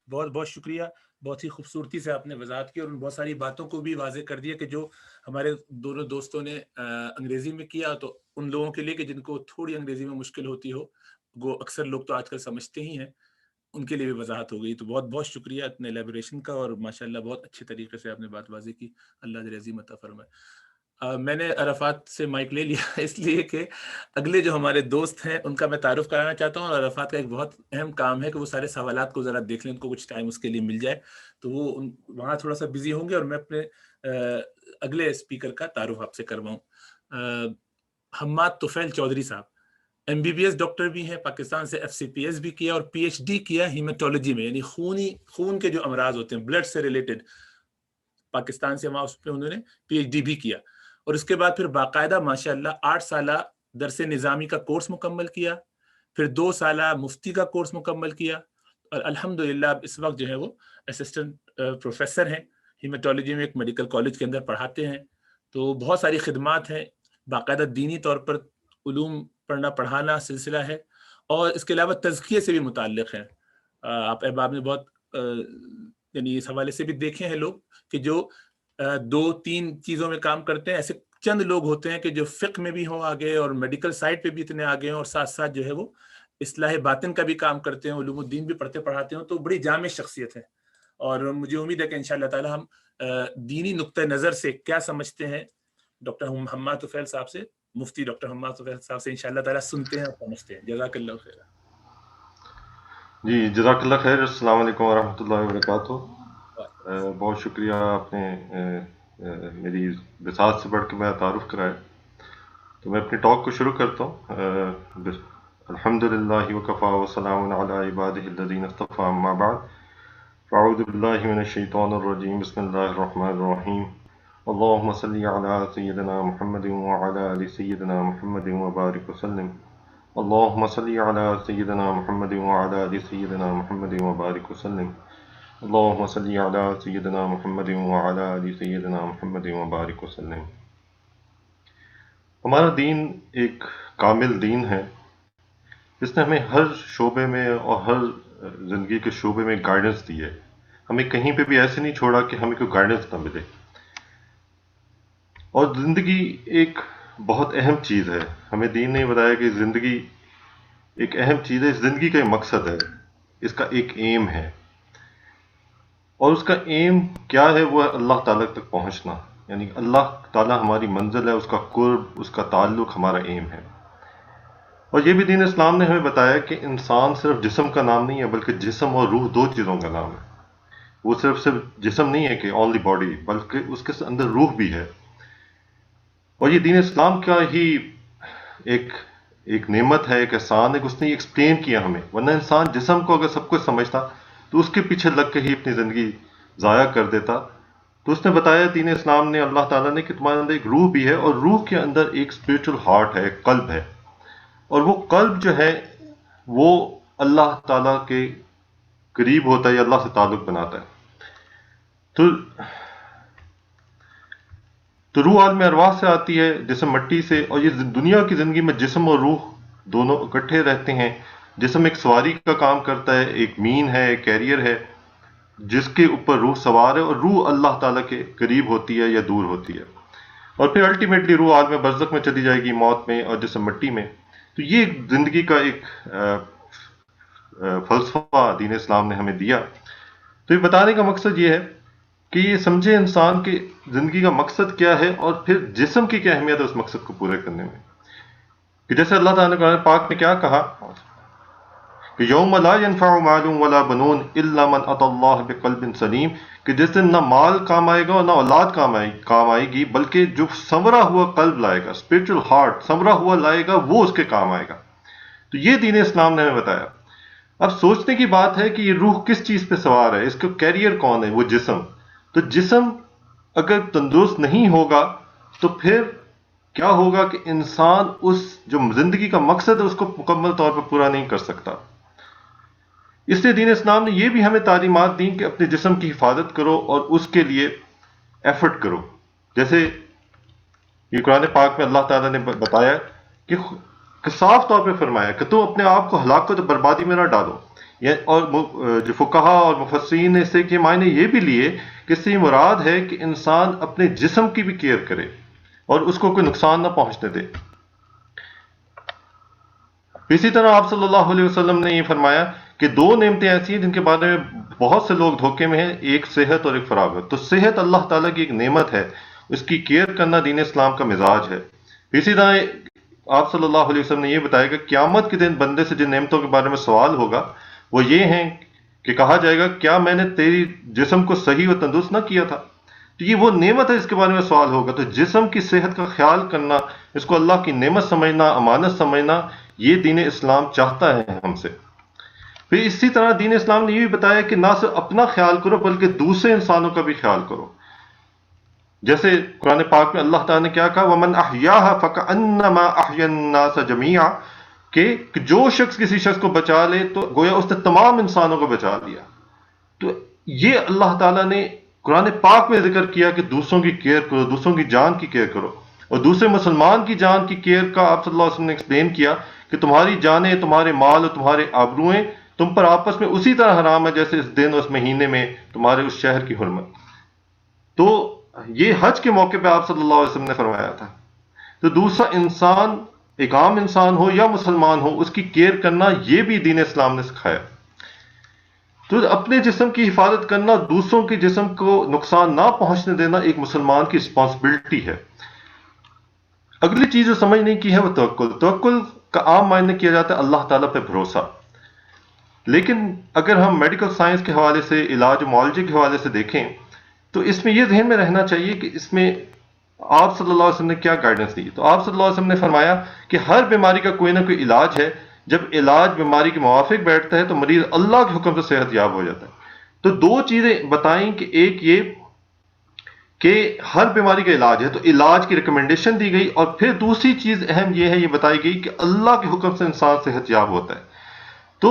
بہت بہت شکریہ. بہت ہی خوبصورتی سے آپ نے وضاحت کی اور ان بہت ساری باتوں کو بھی واضح کر دیا کہ جو ہمارے دونوں دوستوں نے انگریزی میں کیا, تو ان لوگوں کے لیے کہ جن کو تھوڑی انگریزی میں مشکل ہوتی ہو, وہ اکثر لوگ تو آج کل سمجھتے ہی ہیں, ان کے لیے بھی وضاحت ہو گئی. تو بہت بہت شکریہ اتنے ایلیبریشن کا, اور ماشاءاللہ بہت اچھے طریقے سے آپ نے بات واضح کی. اللہ دل عظیم عطا فرمائے. میں نے عرفات سے مائک لے لیا اس لیے کہ اگلے جو ہمارے دوست ہیں ان کا میں تعارف کرانا چاہتا ہوں, اور عرفات کا ایک بہت اہم کام ہے کہ وہ سارے سوالات کو ذرا دیکھ لیں, ان کو کچھ ٹائم اس کے لیے مل جائے, تو وہ وہاں تھوڑا سا بزی ہوں گے, اور میں اپنے اگلے اسپیکر کا تعارف آپ سے کرواؤں. حماد طفیل چودھری صاحب MBBS ڈاکٹر بھی ہیں, پاکستان سے FCPS بھی کیا اور PhD کیا ہیماتولوجی میں, یعنی خون کے جو امراض ہوتے ہیں بلڈ سے ریلیٹڈ, پاکستان سے وہاں اس پہ انہوں نے PhD بھی کیا, اور اس کے بعد پھر باقاعدہ ماشاءاللہ 8 سالہ درس نظامی کا کورس مکمل کیا, پھر 2 سالہ مفتی کا کورس مکمل کیا, اور الحمدللہ اب اس وقت جو ہے وہ اسسٹنٹ پروفیسر ہیں ہیماتولوجی میں, ایک میڈیکل کالج کے اندر پڑھاتے ہیں. تو بہت ساری خدمات ہیں, باقاعدہ دینی طور پر علوم پڑھنا پڑھانا سلسلہ ہے, اور اس کے علاوہ تزکیے سے بھی متعلق ہیں. آپ احباب نے بہت یعنی اس حوالے سے بھی دیکھے ہیں لوگ کہ جو 2-3 چیزوں میں کام کرتے ہیں, ایسے چند لوگ ہوتے ہیں کہ جو فقہ میں بھی ہوں آگے, اور میڈیکل سائٹ پہ بھی اتنے آگے ہیں, اور ساتھ ساتھ جو ہے وہ اصلاح باطن کا بھی کام کرتے ہیں, علوم الدین بھی پڑھتے پڑھاتے ہیں. تو بڑی جامع شخصیت ہے, اور مجھے امید ہے کہ انشاءاللہ تعالی ہم دینی نقطہ نظر سے کیا سمجھتے ہیں ڈاکٹر حماد طفیل صاحب سے, مفتی ڈاکٹر حماد طفیل صاحب سے انشاءاللہ تعالی سنتے ہیں اور سمجھتے ہیں. جزاک اللہ خیر. جی جزاک اللہ خیر. السلام علیکم ورحمۃ اللہ وبرکاتہ. بہت شکریہ آپ نے میری بساط سے بڑھ کے میں تعارف کرایا. تو میں اپنی ٹاک کو شروع کرتا ہوں. الحمد للہ وکفا وسلام علی عبادہ الذین اصطفی, اما بعد فاعوذ باللہ من الشیطان الرجیم, بسم اللہ الرحمن الرحیم. اللہم صلی علی سیدنا محمد وعلی آل سیدنا محمد وبارک وسلم. اللہم صلی علی سیدنا محمد وعلی آل سیدنا محمد وبارک وسلم. اللہم صلی علی سیدنا محمد وعلی آل سیدنا محمد وبارک وسلم. ہمارا دین ایک کامل دین ہے جس نے ہمیں ہر شعبے میں اور ہر زندگی کے شعبے میں گائیڈنس دی ہے. ہمیں کہیں پہ بھی ایسے نہیں چھوڑا کہ ہمیں کوئی گائیڈنس نہ ملے. اور زندگی ایک بہت اہم چیز ہے. ہمیں دین نے بتایا کہ زندگی ایک اہم چیز ہے, زندگی کا ایک مقصد ہے, اس کا ایک ایم ہے, اور اس کا ایم کیا ہے, وہ اللہ تعالیٰ تک پہنچنا. یعنی اللہ تعالیٰ ہماری منزل ہے, اس کا قرب, اس کا تعلق ہمارا ایم ہے. اور یہ بھی دین اسلام نے ہمیں بتایا کہ انسان صرف جسم کا نام نہیں ہے, بلکہ جسم اور روح 2 چیزوں کا نام ہے. وہ صرف جسم نہیں ہے کہ اونلی باڈی, بلکہ اس کے اندر روح بھی ہے. اور یہ دین اسلام کا ہی ایک نعمت ہے, ایک احسان ہے کہ اس نے یہ ایکسپلین کیا ہمیں. ورنہ انسان جسم کو اگر سب کچھ سمجھتا تو اس کے پیچھے لگ کے ہی اپنی زندگی ضائع کر دیتا. تو اس نے بتایا دین اسلام نے, اللہ تعالیٰ نے, کہ تمہارے اندر ایک روح بھی ہے, اور روح کے اندر ایک اسپرچل ہارٹ ہے, ایک قلب ہے. اور وہ قلب جو ہے وہ اللہ تعالیٰ کے قریب ہوتا ہے, یا اللہ سے تعلق بناتا ہے. تو روح عالم ارواح سے آتی ہے, جسم مٹی سے. اور یہ دنیا کی زندگی میں جسم اور روح دونوں اکٹھے رہتے ہیں. جسم ایک سواری کا کام کرتا ہے, ایک مین ہے, ایک کیریئر ہے جس کے اوپر روح سوار ہے, اور روح اللہ تعالیٰ کے قریب ہوتی ہے یا دور ہوتی ہے. اور پھر الٹیمیٹلی روح عالم برزخ میں چلی جائے گی, موت میں, اور جسم مٹی میں. تو یہ زندگی کا ایک فلسفہ دین اسلام نے ہمیں دیا. تو یہ بتانے کا مقصد یہ ہے کہ یہ سمجھے انسان کی زندگی کا مقصد کیا ہے, اور پھر جسم کی کیا اہمیت ہے اس مقصد کو پورے کرنے میں. کہ جیسے اللہ تعالیٰ نے قرآن پاک میں کیا کہا کہ یوم لا ينفع مال ولا بنون الا من اتى اللہ بقلب سلیم, کہ جس دن نہ مال کام آئے گا اور نہ اولاد کام آئے گی, بلکہ جو سنورا ہوا قلب لائے گا, اسپرچل ہارٹ سنورا ہوا لائے گا, وہ اس کے کام آئے گا. تو یہ دین اسلام نے ہمیں بتایا. اب سوچنے کی بات ہے کہ یہ روح کس چیز پہ سوار ہے, اس کا کیریئر کون ہے, وہ جسم. تو جسم اگر تندرست نہیں ہوگا تو پھر کیا ہوگا کہ انسان اس جو زندگی کا مقصد ہے اس کو مکمل طور پر پورا نہیں کر سکتا. اس لیے دین اسلام نے یہ بھی ہمیں تعلیمات دیں کہ اپنے جسم کی حفاظت کرو اور اس کے لیے ایفرٹ کرو. جیسے یہ قرآن پاک میں اللہ تعالیٰ نے بتایا کہ صاف طور پہ فرمایا کہ تم اپنے آپ کو ہلاکت اور بربادی میں نہ ڈالو. اور جو فقہا اور مفسرین نے اس سے کے معنی یہ بھی لیے کہ اس سے یہ مراد ہے کہ انسان اپنے جسم کی بھی کیئر کرے اور اس کو کوئی نقصان نہ پہنچنے دے۔ اسی طرح آپ صلی اللہ علیہ وسلم نے یہ فرمایا کہ دو نعمتیں ایسی ہیں جن کے بارے میں بہت سے لوگ دھوکے میں ہیں، ایک صحت اور ایک فراغت۔ تو صحت اللہ تعالیٰ کی ایک نعمت ہے، اس کی کیئر کرنا دین اسلام کا مزاج ہے۔ اسی طرح آپ صلی اللہ علیہ وسلم نے یہ بتایا کہ قیامت کے دن بندے سے جن نعمتوں کے بارے میں سوال ہوگا وہ یہ ہیں کہ کہا جائے گا کیا میں نے تیری جسم کو صحیح و تندرست نہ کیا تھا؟ تو یہ وہ نعمت ہے جس کے بارے میں سوال ہوگا۔ تو جسم کی صحت کا خیال کرنا، اس کو اللہ کی نعمت سمجھنا، امانت سمجھنا، یہ دین اسلام چاہتا ہے ہم سے۔ پھر اسی طرح دین اسلام نے یہ بھی بتایا کہ نہ صرف اپنا خیال کرو بلکہ دوسرے انسانوں کا بھی خیال کرو۔ جیسے قرآن پاک میں اللہ تعالیٰ نے کیا کہا، وَمَنْ أَحْيَاهَا فَكَأَنَّمَا أَحْيَا النَّاسَ جَمِيعًا، کہ جو شخص کسی شخص کو بچا لے تو گویا اس نے تمام انسانوں کو بچا لیا۔ تو یہ اللہ تعالیٰ نے قرآن پاک میں ذکر کیا کہ دوسروں کی کیئر کرو، دوسروں کی جان کی کیئر کرو، اور دوسرے مسلمان کی جان کی کیئر کا آپ صلی اللہ علیہ وسلم نے ایکسپلین کیا کہ تمہاری جانیں، تمہارے مال اور تمہارے آبروئیں تم پر آپس میں اسی طرح حرام ہے جیسے اس دن اور اس مہینے میں تمہارے اس شہر کی حرمت۔ تو یہ حج کے موقع پہ آپ صلی اللہ علیہ وسلم نے فرمایا تھا۔ تو دوسرا انسان، ایک عام انسان ہو یا مسلمان ہو، اس کی کیئر کرنا یہ بھی دین اسلام نے سکھایا۔ تو اپنے جسم کی حفاظت کرنا، دوسروں کے جسم کو نقصان نہ پہنچنے دینا ایک مسلمان کی رسپانسبلٹی ہے۔ اگلی چیز جو سمجھنے کی ہے وہ توکل۔ توکل کا عام معنی کیا جاتا ہے اللہ تعالیٰ پہ بھروسہ، لیکن اگر ہم میڈیکل سائنس کے حوالے سے، علاج و معالجے کے حوالے سے دیکھیں تو اس میں یہ ذہن میں رہنا چاہیے کہ اس میں آپ صلی اللہ علیہ وسلم نے کیا گائیڈنس دی۔ تو آپ صلی اللہ علیہ وسلم نے فرمایا کہ ہر بیماری کا کوئی نہ کوئی علاج ہے، جب علاج بیماری کے موافق بیٹھتا ہے تو مریض اللہ کے حکم سے صحت یاب ہو جاتا ہے۔ تو دو چیزیں بتائیں کہ ایک یہ کہ ہر بیماری کا علاج ہے، تو علاج کی ریکمنڈیشن دی گئی، اور پھر دوسری چیز اہم یہ ہے، یہ بتائی گئی کہ اللہ کے حکم سے انسان صحت یاب ہوتا ہے۔ تو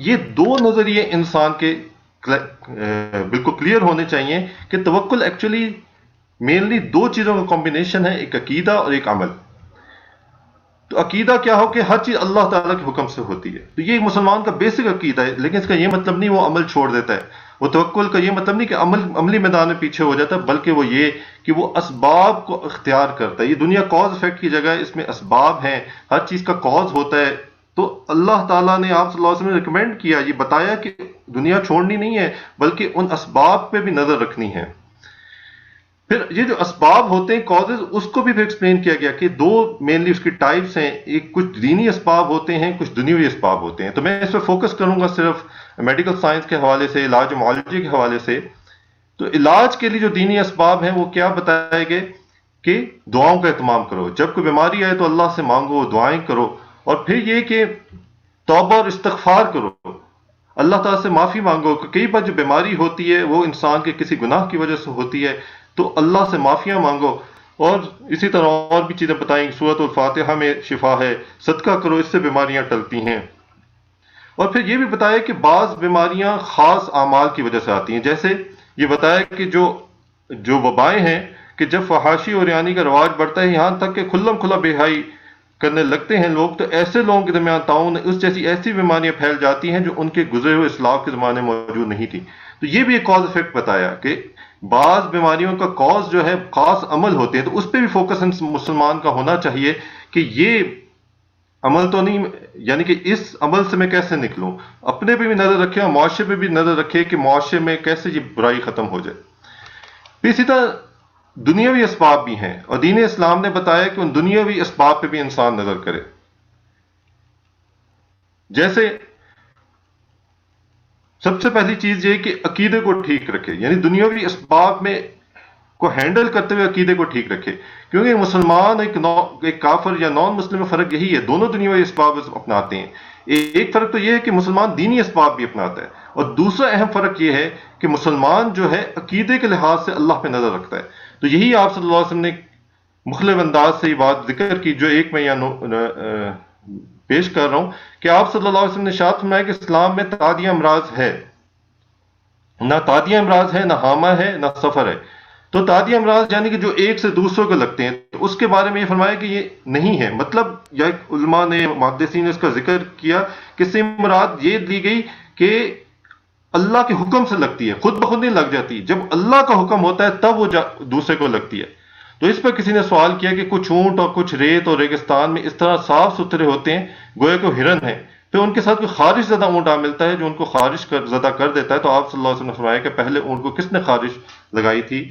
یہ دو نظریے انسان کے بالکل کلیئر ہونے چاہیے کہ توکل ایکچولی مینلی دو چیزوں کا کمبینیشن ہے، ایک عقیدہ اور ایک عمل۔ تو عقیدہ کیا ہو کہ ہر چیز اللہ تعالیٰ کے حکم سے ہوتی ہے، تو یہ مسلمان کا بیسک عقیدہ ہے، لیکن اس کا یہ مطلب نہیں وہ عمل چھوڑ دیتا ہے۔ وہ توکل کا یہ مطلب نہیں کہ عملی میدان میں پیچھے ہو جاتا ہے، بلکہ وہ یہ کہ وہ اسباب کو اختیار کرتا ہے۔ یہ دنیا کاز افیکٹ کی جگہ ہے، اس میں اسباب ہیں، ہر چیز کا کاز ہوتا ہے۔ تو اللہ تعالیٰ نے آپ صلی اللہ علیہ وسلم نے ریکمینڈ کیا، یہ بتایا کہ دنیا چھوڑنی نہیں ہے بلکہ ان اسباب پہ بھی نظر رکھنی ہے۔ پھر یہ جو اسباب ہوتے ہیں کازز، اس کو بھی پھر ایکسپلین کیا گیا کہ دو مینلی اس کی ٹائپس ہیں، ایک کچھ دینی اسباب ہوتے ہیں، کچھ دنیاوی اسباب ہوتے ہیں۔ تو میں اس پہ فوکس کروں گا صرف میڈیکل سائنس کے حوالے سے، علاج و معالجے کے حوالے سے۔ تو علاج کے لیے جو دینی اسباب ہیں وہ کیا بتائے گئے کہ دعاؤں کا اہتمام کرو، جب کوئی بیماری آئے تو اللہ سے مانگو، دعائیں کرو، اور پھر یہ کہ توبہ اور استغفار کرو، اللہ تعالیٰ سے معافی مانگو۔ کئی بار جو بیماری ہوتی ہے وہ انسان کے کسی گناہ کی وجہ سے ہوتی ہے، تو اللہ سے معافیاں مانگو، اور اسی طرح اور بھی چیزیں بتائیں، سورۃ الفاتحہ میں شفا ہے، صدقہ کرو، اس سے بیماریاں ٹلتی ہیں۔ اور پھر یہ بھی بتایا کہ بعض بیماریاں خاص اعمال کی وجہ سے آتی ہیں، جیسے یہ بتایا کہ جو وبائیں ہیں کہ جب فحاشی اور یعنی کا رواج بڑھتا ہے، یہاں تک کہ کھلم کھلا بے حیائی کرنے لگتے ہیں لوگ، تو ایسے لوگوں کے درمیان طاعون اس جیسی ایسی بیماریاں پھیل جاتی ہیں جو ان کے گزرے ہوئے اسلاف کے زمانے میں موجود نہیں تھی۔ تو یہ بھی ایک کاز افیکٹ بتایا کہ بعض بیماریوں کا کاز جو ہے خاص عمل ہوتے ہیں، تو اس پہ بھی فوکس مسلمان کا ہونا چاہیے کہ یہ عمل تو نہیں، یعنی کہ اس عمل سے میں کیسے نکلوں، اپنے پہ بھی نظر رکھے اور معاشرے پہ بھی نظر رکھے کہ معاشرے میں کیسے یہ برائی ختم ہو جائے۔ پھر اسی طرح دنیاوی اسباب بھی ہیں، اور دین اسلام نے بتایا کہ ان دنیاوی اسباب پہ بھی انسان نظر کرے۔ جیسے سب سے پہلی چیز یہ کہ عقیدے کو ٹھیک رکھے، یعنی دنیاوی اسباب میں کو ہینڈل کرتے ہوئے عقیدے کو ٹھیک رکھے، کیونکہ مسلمان ایک کافر یا نان مسلم میں فرق یہی ہے، دونوں دنیاوی اسباب اپناتے ہیں۔ ایک فرق تو یہ ہے کہ مسلمان دینی اسباب بھی اپناتا ہے، اور دوسرا اہم فرق یہ ہے کہ مسلمان جو ہے عقیدے کے لحاظ سے اللہ پہ نظر رکھتا ہے۔ تو یہی آپ صلی اللہ علیہ وسلم نے مختلف انداز سے یہ بات ذکر کی، جو ایک میں یہاں پیش کر رہا ہوں کہ آپ صلی اللہ علیہ وسلم نے ارشاد فرمایا کہ اسلام میں تعدیہ امراض ہے، نہ تعدیہ امراض ہے، نہ حامہ ہے، نہ سفر ہے۔ تو تعدیہ امراض یعنی کہ جو ایک سے دوسروں کو لگتے ہیں، تو اس کے بارے میں یہ فرمایا کہ یہ نہیں ہے، مطلب یا علماء نے، محدثین نے اس کا ذکر کیا کہ اس سے مراد یہ لی گئی کہ اللہ کے حکم سے لگتی ہے، خود بخود نہیں لگ جاتی، جب اللہ کا حکم ہوتا ہے تب وہ دوسرے کو لگتی ہے۔ تو اس پر کسی نے سوال کیا کہ کچھ اونٹ اور کچھ ریت اور ریگستان میں اس طرح صاف ستھرے ہوتے ہیں گویا کہ ہرن ہے، پھر ان کے ساتھ کوئی خارش زدہ اونٹ آ ملتا ہے جو ان کو خارش زدہ کر دیتا ہے، تو آپ صلی اللہ علیہ وسلم نے فرمایا کہ پہلے اونٹ کو کس نے خارش لگائی تھی؟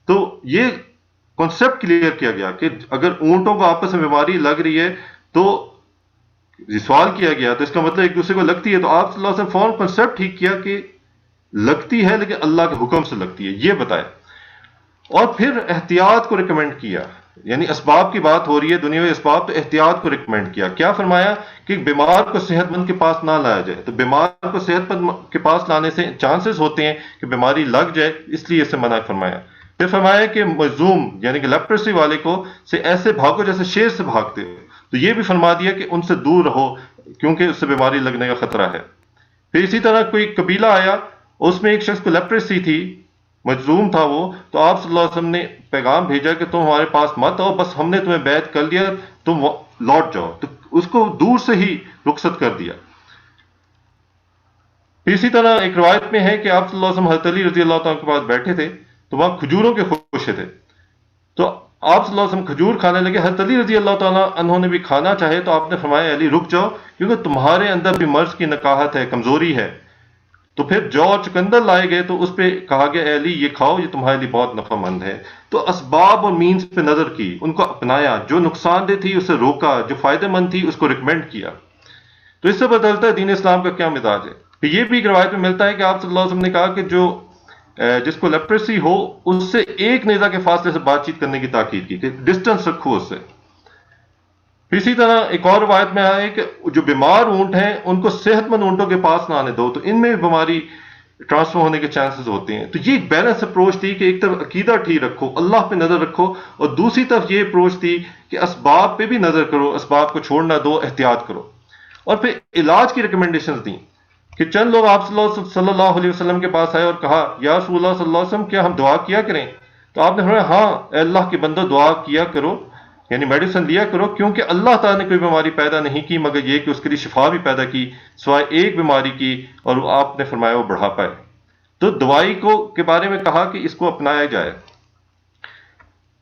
تو یہ کنسپٹ کلیئر کیا گیا کہ اگر اونٹوں کو آپس میں بیماری لگ رہی ہے تو سوال کیا گیا تو اس کا مطلب ایک دوسرے کو لگتی ہے، تو آپ صلی اللہ علیہ وسلم فوراً کنسپٹ ٹھیک کیا کہ لگتی ہے لیکن اللہ کے حکم سے لگتی ہے، یہ بتایا۔ اور پھر احتیاط کو ریکمینڈ کیا، یعنی اسباب کی بات ہو رہی ہے، دنیاوی اسباب، تو احتیاط کو ریکمینڈ کیا۔ کیا فرمایا کہ بیمار کو صحت مند کے پاس نہ لایا جائے، تو بیمار کو صحت مند کے پاس لانے سے چانسز ہوتے ہیں کہ بیماری لگ جائے، اس لیے اسے منع فرمایا۔ پھر فرمایا کہ مظلوم یعنی کہ لیپرسی والے کو سے ایسے بھاگو جیسے شیر سے بھاگتے ہو، تو یہ بھی فرما دیا کہ ان سے دور رہو کیونکہ اس سے بیماری لگنے کا خطرہ ہے۔ پھر اسی طرح کوئی قبیلہ آیا، اس میں ایک شخص کو لیپرسی تھی، مجزوم تھا وہ، تو آپ صلی اللہ علیہ وسلم نے پیغام بھیجا کہ تم ہمارے پاس مت آؤ، بس ہم نے تمہیں بیعت کر لیا، تم لوٹ جاؤ، تو اس کو دور سے ہی رخصت کر دیا۔ پھر اسی طرح ایک روایت میں ہے کہ آپ صلی اللہ علیہ وسلم حضرت علی رضی اللہ تعالیٰ کے پاس بیٹھے تھے تو وہاں کھجوروں کے خوشے تھے، تو آپ صلی اللہ علیہ وسلم کھجور کھانے لگے، حضرت علی رضی اللہ تعالیٰ عنہ نے بھی کھانا چاہے تو آپ نے فرمایا علی رک جاؤ کیونکہ تمہارے اندر بھی مرض کی نکاہت ہے، کمزوری ہے۔ تو پھر جو اور چکندر لائے گئے تو اس پہ کہا گیا اے علی یہ کھاؤ، یہ تمہارے لیے بہت نفع مند ہے۔ تو اسباب اور مینز پہ نظر کی، ان کو اپنایا، جو نقصان دہ تھی اسے روکا، جو فائدہ مند تھی اس کو ریکمینڈ کیا۔ تو اس سے پتہ چلتا ہے دین اسلام کا کیا مزاج ہے۔ پھر یہ بھی ایک روایت میں ملتا ہے کہ آپ صلی اللہ علیہ وسلم نے کہا کہ جو جس کو لیپرسی ہو اس سے ایک نیزہ کے فاصلے سے بات چیت کرنے کی تاکید کی کہ ڈسٹنس رکھو اس سے۔ پھر اسی طرح ایک اور روایت میں آیا ہے کہ جو بیمار اونٹ ہیں ان کو صحت مند اونٹوں کے پاس نہ آنے دو، تو ان میں بھی بیماری ٹرانسفر ہونے کے چانسز ہوتے ہیں۔ تو یہ ایک بیلنس اپروچ تھی کہ ایک طرف عقیدہ ٹھیک رکھو، اللہ پہ نظر رکھو، اور دوسری طرف یہ اپروچ تھی کہ اسباب پہ بھی نظر کرو، اسباب کو چھوڑنا دو، احتیاط کرو۔ اور پھر علاج کی ریکمنڈیشنز دیں کہ چند لوگ آپ صلی اللہ علیہ وسلم کے پاس آئے اور کہا یا رسول اللہ صلی اللہ علیہ وسلم کیا ہم دعا کیا کریں؟ تو آپ نے فرمایا ہاں اے اللہ کے بندو دعا کیا کرو، یعنی میڈیسن لیا کرو، کیونکہ اللہ تعالیٰ نے کوئی بیماری پیدا نہیں کی مگر یہ کہ اس کے لیے شفا بھی پیدا کی سوائے ایک بیماری کی، اور آپ نے فرمایا وہ بڑھاپا ہے۔ تو دوائی کو کے بارے میں کہا کہ اس کو اپنایا جائے۔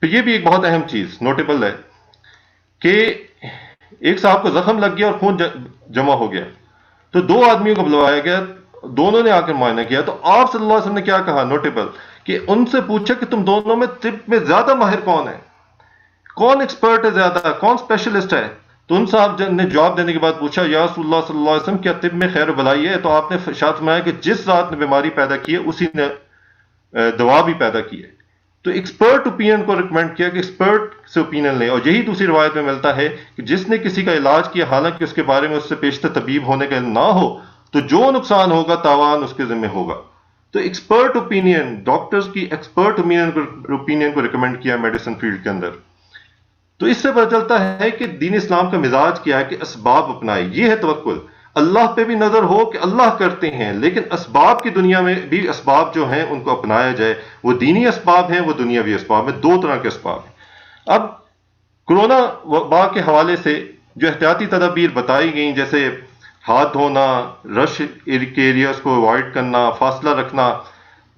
پھر یہ بھی ایک بہت اہم چیز نوٹیبل ہے کہ ایک صاحب کو زخم لگ گیا اور خون جمع ہو گیا، تو دو آدمیوں کو بلوایا گیا، دونوں نے آ کر معائنہ کیا، تو آپ صلی اللہ علیہ وسلم نے کیا کہا نوٹیبل کہ ان سے پوچھا کہ تم دونوں میں طب میں زیادہ ماہر کون ہے، کون ایکسپرٹ ہے زیادہ، کون اسپیشلسٹ ہے؟ تو ان صاحب نے جواب دینے کے بعد پوچھا یا رسول اللہ صلی اللہ علیہ وسلم کیا طب میں خیر و بلائی ہے؟ تو آپ نے ارشاد فرمایا کہ جس ذات نے بیماری پیدا کی ہے اسی نے دوا بھی پیدا کی ہے۔ تو ایکسپرٹ اوپینین کو ریکمینڈ کیا کہ ایکسپرٹ سے اوپینین لیں، اور یہی دوسری روایت میں ملتا ہے کہ جس نے کسی کا علاج کیا حالانکہ اس کے بارے میں اس سے پیشتر طبیب ہونے کا علم نہ ہو تو جو نقصان ہوگا تاوان اس کے ذمہ ہوگا۔ تو ایکسپرٹ اوپینین، ڈاکٹرز کی ایکسپرٹ اوپینین کو ریکمینڈ کیا میڈیسن فیلڈ کے اندر۔ تو اس سے پتہ چلتا ہے کہ دین اسلام کا مزاج کیا ہے کہ اسباب اپنائے، یہ ہے توکل، اللہ پہ بھی نظر ہو کہ اللہ کرتے ہیں، لیکن اسباب کی دنیا میں بھی اسباب جو ہیں ان کو اپنایا جائے، وہ دینی اسباب ہیں، وہ دنیاوی اسباب ہیں، دو طرح کے اسباب ہیں۔ اب کرونا وبا کے حوالے سے جو احتیاطی تدابیر بتائی گئیں جیسے ہاتھ دھونا، رش کے ایریاز کو اوائڈ کرنا، فاصلہ رکھنا،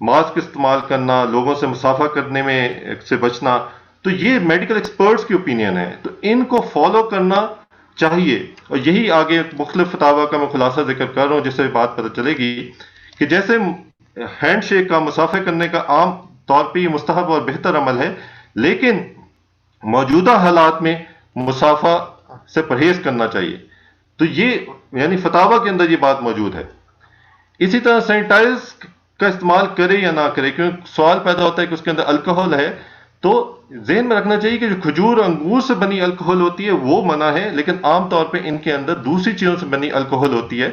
ماسک استعمال کرنا، لوگوں سے مسافہ کرنے میں سے بچنا، تو یہ میڈیکل ایکسپرٹس کی اوپینین ہے، تو ان کو فالو کرنا چاہیے۔ اور یہی آگے مختلف فتاویٰ کا میں خلاصہ ذکر کر رہا ہوں جس سے بات پتہ چلے گی کہ جیسے ہینڈ شیک کا، مسافہ کرنے کا عام طور پہ یہ مستحب اور بہتر عمل ہے، لیکن موجودہ حالات میں مسافہ سے پرہیز کرنا چاہیے، تو یہ یعنی فتاویٰ کے اندر یہ بات موجود ہے۔ اسی طرح سینیٹائز کا استعمال کرے یا نہ کرے، کیونکہ سوال پیدا ہوتا ہے کہ اس کے اندر الکحل ہے، تو ذہن میں رکھنا چاہیے کہ جو کھجور انگور سے بنی الکحل ہوتی ہے وہ منع ہے، لیکن عام طور پہ ان کے اندر دوسری چیزوں سے بنی الکحل ہوتی ہے،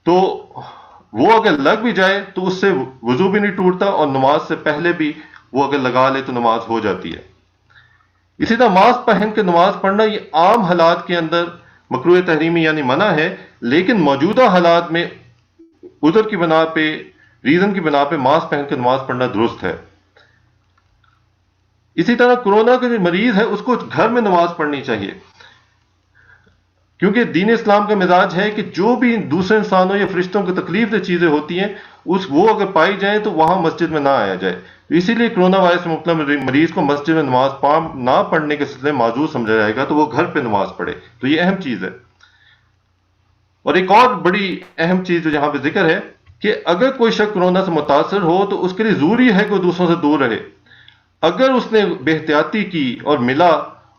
تو وہ اگر لگ بھی جائے تو اس سے وضو بھی نہیں ٹوٹتا، اور نماز سے پہلے بھی وہ اگر لگا لے تو نماز ہو جاتی ہے۔ اسی طرح ماسک پہن کے نماز پڑھنا یہ عام حالات کے اندر مکروہ تحریمی یعنی منع ہے، لیکن موجودہ حالات میں عذر کی بنا پہ، ریزن کی بنا پہ ماسک پہن کے نماز پڑھنا درست ہے۔ اسی طرح کورونا کا جو مریض ہے اس کو گھر میں نماز پڑھنی چاہیے، کیونکہ دین اسلام کا مزاج ہے کہ جو بھی دوسرے انسانوں یا فرشتوں کو تکلیف دہ چیزیں ہوتی ہیں وہ اگر پائی جائیں تو وہاں مسجد میں نہ آیا جائے. اسی لیے کرونا وائرس میں مبتلا مریض کو مسجد میں نماز نہ پڑھنے کے سلسلے معذور سمجھا جائے گا تو وہ گھر پہ نماز پڑھے. تو یہ اہم چیز ہے. اور ایک اور بڑی اہم چیز جو یہاں پہ ذکر ہے کہ اگر کوئی شخص کرونا سے متاثر ہو تو اس کے لیے ضروری ہے کہ وہ دوسروں سے دور رہے. اگر اس نے بے احتیاطی کی اور ملا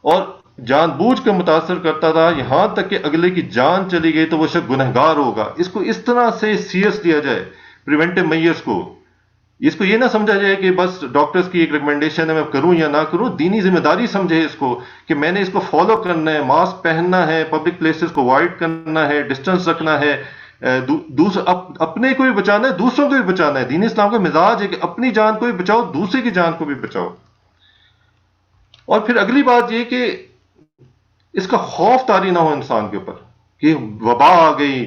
اور جان بوجھ کر متاثر کرتا تھا یہاں تک کہ اگلے کی جان چلی گئی تو وہ شخص گنہگار ہوگا. اس کو اس طرح سے سیریس لیا جائے پریونٹیو میئرز کو. اس کو یہ نہ سمجھا جائے کہ بس ڈاکٹرز کی ایک ریکمنڈیشن ہے میں کروں یا نہ کروں. دینی ذمہ داری سمجھے اس کو کہ میں نے اس کو فالو کرنا ہے, ماسک پہننا ہے, پبلک پلیسز کو اوائڈ کرنا ہے, ڈسٹنس رکھنا ہے, اپنے کو بھی بچانا ہے, دوسروں کو بھی بچانا ہے. دین اسلام کا مزاج ہے کہ اپنی جان کو بھی بچاؤ, دوسرے کی جان کو بھی بچاؤ. اور پھر اگلی بات یہ کہ اس کا خوف طاری نہ ہو انسان کے اوپر کہ وبا آ گئی,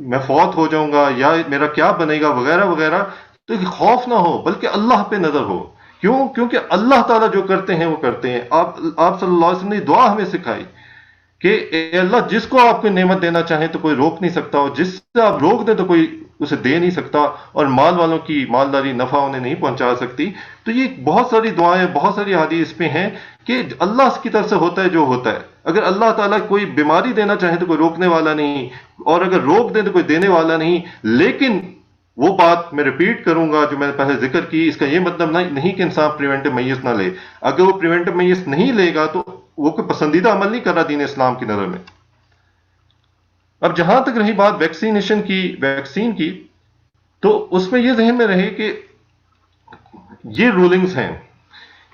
میں فوت ہو جاؤں گا یا میرا کیا بنے گا وغیرہ وغیرہ. تو خوف نہ ہو بلکہ اللہ پہ نظر ہو. کیوں؟ کیونکہ اللہ تعالیٰ جو کرتے ہیں وہ کرتے ہیں. آپ صلی اللہ علیہ وسلم نے دعا ہمیں سکھائی کہ اے اللہ جس کو آپ کوئی نعمت دینا چاہیں تو کوئی روک نہیں سکتا, اور جس سے آپ روک دیں تو کوئی اسے دے نہیں سکتا, اور مال والوں کی مالداری نفع انہیں نہیں پہنچا سکتی. تو یہ بہت ساری دعائیں, بہت ساری حدیث پہ ہیں کہ اللہ کی طرف سے ہوتا ہے جو ہوتا ہے. اگر اللہ تعالیٰ کوئی بیماری دینا چاہے تو کوئی روکنے والا نہیں, اور اگر روک دیں تو کوئی دینے والا نہیں. لیکن وہ بات میں ریپیٹ کروں گا جو میں نے پہلے ذکر کی, اس کا یہ مطلب نہیں کہ انسان پریونٹیو میئرز نہ لے. اگر وہ پریونٹیو میئرز نہیں لے گا تو وہ کوئی پسندیدہ عمل نہیں کر رہا دین اسلام کی نظر میں. اب جہاں تک رہی بات ویکسین کی, تو اس میں یہ ذہن میں رہے کہ یہ رولنگز ہیں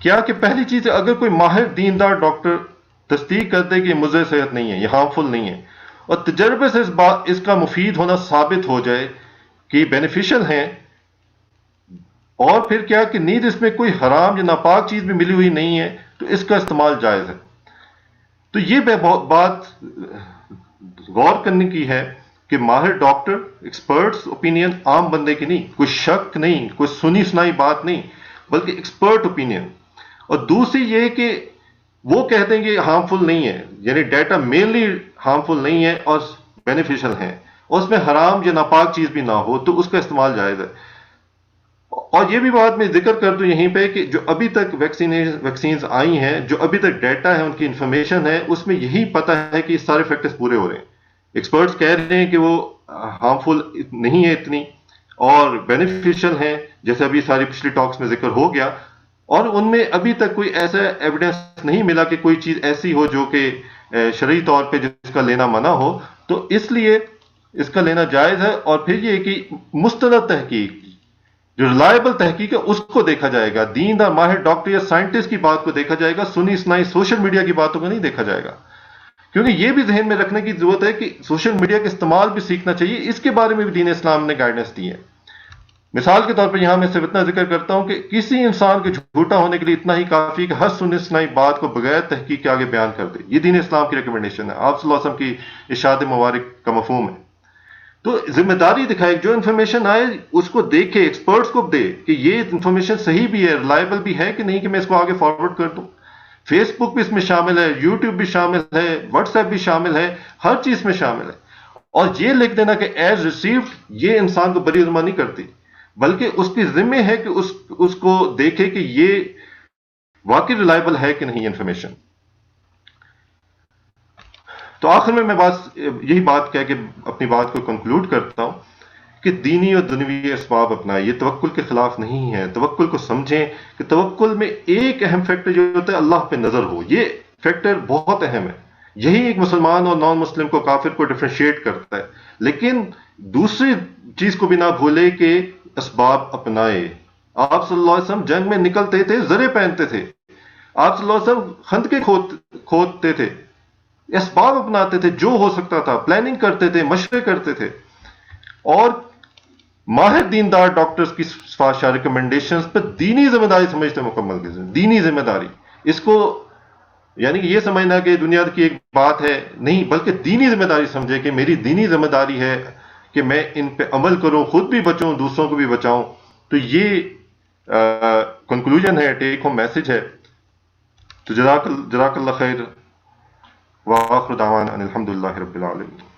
کیا کہ پہلی چیز ہے اگر کوئی ماہر دیندار ڈاکٹر تصدیق کر دے کہ یہ مضر صحت نہیں ہے, یہ ہارمفل نہیں ہے, اور تجربے سے اس کا مفید ہونا ثابت ہو جائے کہ یہ بینیفیشل ہیں, اور پھر کیا کہ نیز اس میں کوئی حرام یا ناپاک چیز بھی ملی ہوئی نہیں ہے, تو اس کا استعمال جائز ہے. تو یہ بات غور کرنے کی ہے کہ ماہر ڈاکٹر, ایکسپرٹس اوپینین عام بندے کی نہیں, کوئی شک نہیں, کوئی سنی سنائی بات نہیں, بلکہ ایکسپرٹ اوپینین. اور دوسری یہ کہ وہ کہتے ہیں کہ ہارمفل نہیں ہے, یعنی ڈیٹا مینلی ہارمفل نہیں ہے اور بینیفیشل ہیں, اور اس میں حرام یا ناپاک چیز بھی نہ ہو, تو اس کا استعمال جائز ہے. اور یہ بھی بات میں ذکر کر دوں یہیں پہ کہ جو ابھی تک ویکسینز آئی ہیں, جو ابھی تک ڈیٹا ہے, ان کی انفارمیشن ہے, اس میں یہی پتہ ہے کہ سارے فیکٹرز پورے ہو رہے ہیں. ایکسپرٹس کہہ رہے ہیں کہ وہ ہارمفل نہیں ہے اتنی, اور بینیفیشل ہیں, جیسے ابھی ساری پچھلی ٹاکس میں ذکر ہو گیا. اور ان میں ابھی تک کوئی ایسا ایویڈنس نہیں ملا کہ کوئی چیز ایسی ہو جو کہ شرعی طور پہ جس کا لینا منع ہو, تو اس لیے اس کا لینا جائز ہے. اور پھر یہ کہ مستند تحقیق, جو ریلائبل تحقیق ہے, اس کو دیکھا جائے گا. دیندار ماہر ڈاکٹر یا سائنٹسٹ کی بات کو دیکھا جائے گا, سنی سنائی سوشل میڈیا کی باتوں کو نہیں دیکھا جائے گا. کیونکہ یہ بھی ذہن میں رکھنے کی ضرورت ہے کہ سوشل میڈیا کا استعمال بھی سیکھنا چاہیے. اس کے بارے میں بھی دین اسلام نے گائیڈنس دی ہے. مثال کے طور پر یہاں میں صرف اتنا ذکر کرتا ہوں کہ کسی انسان کے جھوٹا ہونے کے لیے اتنا ہی کافی ہے کہ ہر سنی سنائی بات کو بغیر تحقیق کے آگے بیان کر دے. یہ دین اسلام کی ریکمنڈیشن ہے, آپ صلی اللہ علیہ وسلم کی ارشاد مبارک کا مفہوم ہے. تو ذمہ داری دکھائے, جو انفارمیشن آئے اس کو دیکھے, ایکسپرٹس کو دے کہ یہ انفارمیشن صحیح بھی ہے, ریلائبل بھی ہے کہ نہیں, کہ میں اس کو آگے فارورڈ کر دوں. فیس بک بھی اس میں شامل ہے, یوٹیوب بھی شامل ہے, واٹس ایپ بھی شامل ہے, ہر چیز میں شامل ہے. اور یہ لکھ دینا کہ ایز ریسیوڈ, یہ انسان کو بری ذمہ نہیں کرتی, بلکہ اس کی ذمہ ہے کہ اس کو دیکھے کہ یہ واقعی ریلائبل ہے کہ نہیں انفارمیشن. تو آخر میں یہی بات کہہ کے اپنی بات کو کنکلوڈ کرتا ہوں کہ دینی اور دنیوی اسباب اپنائیں. یہ توکل کے خلاف نہیں ہے. توکل کو سمجھیں کہ توکل میں ایک اہم فیکٹر جو ہوتا ہے اللہ پہ نظر ہو. یہ فیکٹر بہت اہم ہے. یہی ایک مسلمان اور نان مسلم کو, کافر کو ڈفرینشیٹ کرتا ہے. لیکن دوسری چیز کو بھی نہ بھولے کہ اسباب اپنائے. آپ صلی اللہ علیہ وسلم جنگ میں نکلتے تھے, زرے پہنتے تھے. آپ صلی اللہ علیہ وسلم خندقیں کھودتے تھے, اسباب اپناتے تھے, جو ہو سکتا تھا پلاننگ کرتے تھے, مشورے کرتے تھے. اور ماہر دیندار ڈاکٹرز کی سفارشات, ریکمنڈیشنز پر دینی ذمہ داری سمجھتے مکمل کی دینی ذمہ داری. اس کو یعنی کہ یہ سمجھنا کہ دنیا کی ایک بات ہے نہیں, بلکہ دینی ذمہ داری سمجھے کہ میری دینی ذمہ داری ہے کہ میں ان پہ عمل کروں, خود بھی بچوں, دوسروں کو بھی بچاؤں. تو یہ کنکلوژن ہے, ٹیک ہوم میسج ہے. تو جزاک اللہ خیر. وآخر دعوانا ان الحمد للہ رب العالمین.